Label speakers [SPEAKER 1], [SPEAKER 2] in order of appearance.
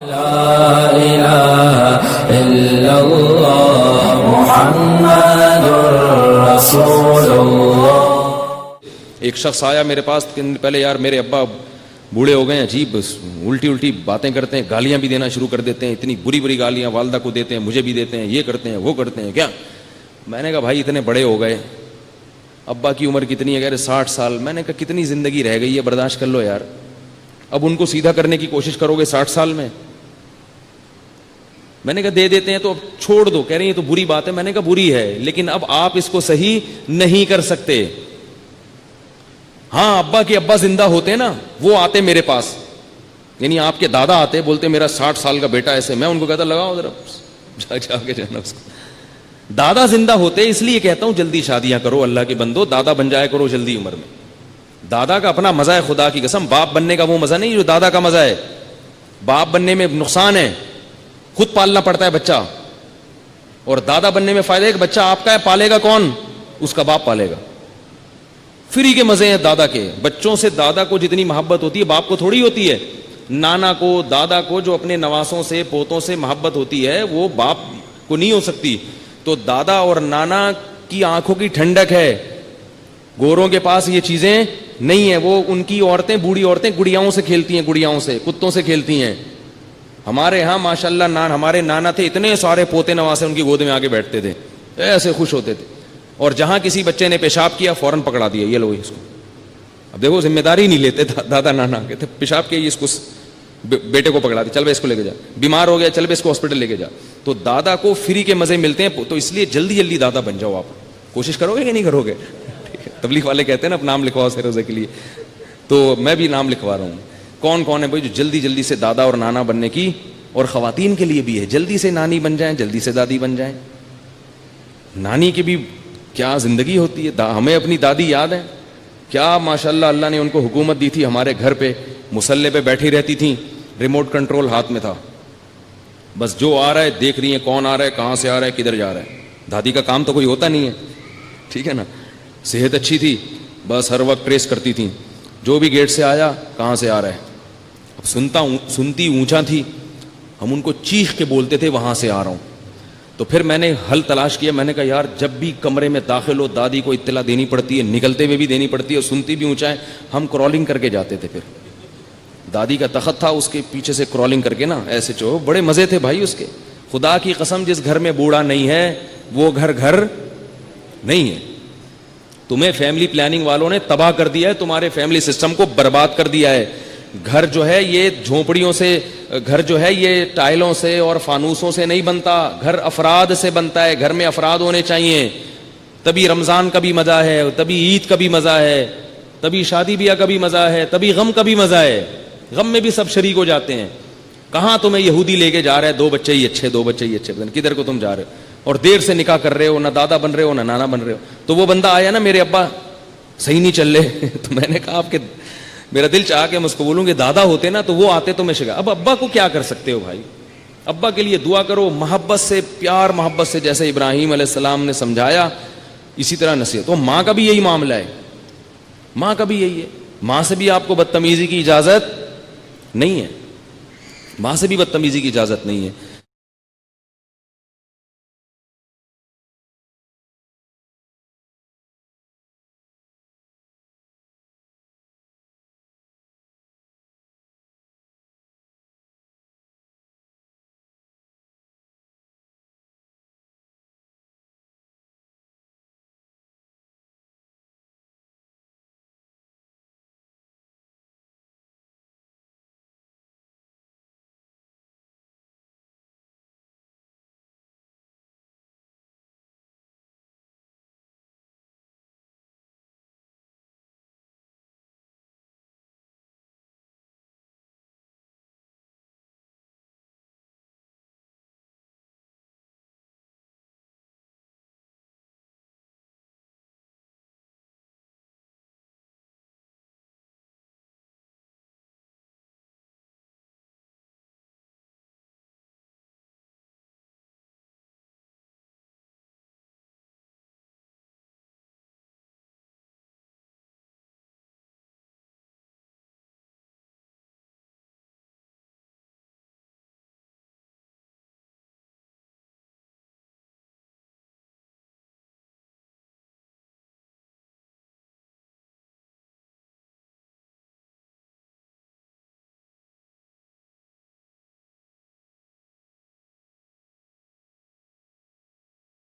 [SPEAKER 1] لا الہ الا اللہ محمد رسول اللہ.
[SPEAKER 2] ایک شخص آیا میرے پاس پہلے، یار میرے ابا بوڑھے ہو گئے ہیں، عجیب الٹی الٹی باتیں کرتے ہیں، گالیاں بھی دینا شروع کر دیتے ہیں، اتنی بری بری گالیاں والدہ کو دیتے ہیں، مجھے بھی دیتے ہیں، یہ کرتے ہیں وہ کرتے ہیں. کیا؟ میں نے کہا بھائی اتنے بڑے ہو گئے، ابا کی عمر کتنی ہے؟ کہہ رہے 60 سال. میں نے کہا کتنی زندگی رہ گئی ہے، برداشت کر لو یار. اب ان کو سیدھا کرنے کی کوشش کرو گے 60 سال میں؟ میں نے کہا دے دیتے ہیں تو اب چھوڑ دو. کہہ رہے ہیں یہ تو بری بات ہے. میں نے کہا بری ہے لیکن اب آپ اس کو صحیح نہیں کر سکتے. ہاں ابا کے ابا زندہ ہوتے نا، وہ آتے میرے پاس، یعنی آپ کے دادا آتے، بولتے میرا 60 سال کا بیٹا ایسے. میں ان کو کہتا لگاؤ ذرا جا کے جانا اس کو. دادا زندہ ہوتے، اس لیے کہتا ہوں جلدی شادیاں کرو اللہ کے بندو، دادا بن جایا کرو جلدی عمر میں. دادا کا اپنا مزہ ہے، خدا کی قسم. باپ بننے کا وہ مزہ نہیں جو دادا کا مزہ ہے. باپ بننے میں نقصان ہے، خود پالنا پڑتا ہے بچہ، اور دادا بننے میں فائدہ ہے کہ بچہ آپ کا ہے، پالے گا کون؟ اس کا باپ پالے گا. فری کے مزے ہیں دادا کے. بچوں سے دادا کو جتنی محبت ہوتی ہے باپ کو تھوڑی ہوتی ہے. نانا کو، دادا کو جو اپنے نواسوں سے، پوتوں سے محبت ہوتی ہے وہ باپ کو نہیں ہو سکتی. تو دادا اور نانا کی آنکھوں کی ٹھنڈک ہے. گوروں کے پاس یہ چیزیں نہیں ہیں. وہ ان کی عورتیں، بوڑھی عورتیں گڑیاؤں سے کھیلتی ہیں، گڑیاؤں سے، کتوں سے کھیلتی ہیں. ہمارے ہاں ماشاءاللہ ہمارے نانا تھے، اتنے سارے پوتے نواسے ان کی گود میں آگے بیٹھتے تھے، ایسے خوش ہوتے تھے. اور جہاں کسی بچے نے پیشاب کیا فوراً پکڑا دیا، یہ لو اس کو. اب دیکھو ذمہ داری نہیں لیتے دادا نانا، کہتے پیشاب کیا اس کو بیٹے کو پکڑا دیا، چل بھائی اس کو لے کے جا. بیمار ہو گیا، چل بھائی اس کو ہاسپٹل لے کے جا. تو دادا کو فری کے مزے ملتے ہیں. تو اس لیے جلدی جلدی دادا بن جاؤ. آپ کوشش کرو گے کہ نہیں کرو گے؟ تبلیغ والے کہتے ہیں نا اب نام لکھواؤ سہ روزے کے لیے، تو میں بھی نام لکھوا رہا ہوں. کون کون ہے بھائی جو جلدی جلدی سے دادا اور نانا بننے کی؟ اور خواتین کے لیے بھی ہے، جلدی سے نانی بن جائیں، جلدی سے دادی بن جائیں. نانی کی بھی کیا زندگی ہوتی ہے. ہمیں اپنی دادی یاد ہے کیا ماشاءاللہ اللہ نے ان کو حکومت دی تھی. ہمارے گھر پہ مصلے پہ بیٹھی رہتی تھیں، ریموٹ کنٹرول ہاتھ میں تھا، بس جو آ رہا ہے دیکھ رہی ہیں کون آ رہا ہے، کہاں سے آ رہا ہے، کدھر جا رہا ہے. دادی کا کام تو کوئی ہوتا نہیں ہے، ٹھیک ہے نا. صحت اچھی تھی، بس ہر وقت ٹریس کرتی تھیں جو بھی گیٹ سے آیا کہاں سے آ رہا ہے. اب سنتی اونچا تھی، ہم ان کو چیخ کے بولتے تھے وہاں سے آ رہا ہوں. تو پھر میں نے حل تلاش کیا. میں نے کہا یار جب بھی کمرے میں داخل ہو دادی کو اطلاع دینی پڑتی ہے، نکلتے ہوئے بھی دینی پڑتی ہے، اور سنتی بھی اونچا ہے. ہم کرالنگ کر کے جاتے تھے. پھر دادی کا تخت تھا، اس کے پیچھے سے کرالنگ کر کے نا ایسے چو، بڑے مزے تھے بھائی اس کے. خدا کی قسم جس گھر میں بوڑھا نہیں ہے وہ گھر نہیں ہے. تمہیں فیملی پلاننگ والوں نے تباہ کر دیا ہے، تمہارے فیملی سسٹم کو برباد کر دیا ہے. گھر جو ہے یہ جھونپڑیوں سے، گھر جو ہے یہ ٹائلوں سے اور فانوسوں سے نہیں بنتا. گھر افراد سے بنتا ہے. گھر میں افراد ہونے چاہیے، تبھی رمضان کا بھی مزہ ہے، تبھی عید کا بھی مزہ ہے، تبھی شادی بیاہ کا بھی مزہ ہے، تبھی غم کا بھی مزہ ہے. غم میں بھی سب شریک ہو جاتے ہیں. کہاں تمہیں یہودی لے کے جا رہا ہے، 2 بچے ہی اچھے، 2 بچے ہی اچھے، کدھر کو تم جا رہے ہو؟ اور دیر سے نکاح کر رہے ہو، نہ دادا بن رہے ہو نہ نانا بن رہے ہو. تو وہ بندہ آیا نا میرے ابا صحیح نہیں چل رہے تو میں نے کہا آپ کے، میرا دل چاہ کے میں اس کو بولوں گے دادا ہوتے نا تو وہ آتے تو میں شکا. اب ابا کو کیا کر سکتے ہو بھائی؟ ابا کے لیے دعا کرو محبت سے، پیار محبت سے، جیسے ابراہیم علیہ السلام نے سمجھایا اسی طرح نصیحت. تو ماں کا بھی یہی معاملہ ہے، ماں کا بھی یہی ہے. ماں سے بھی آپ کو بدتمیزی کی اجازت نہیں ہے، ماں سے بھی بدتمیزی کی اجازت نہیں ہے.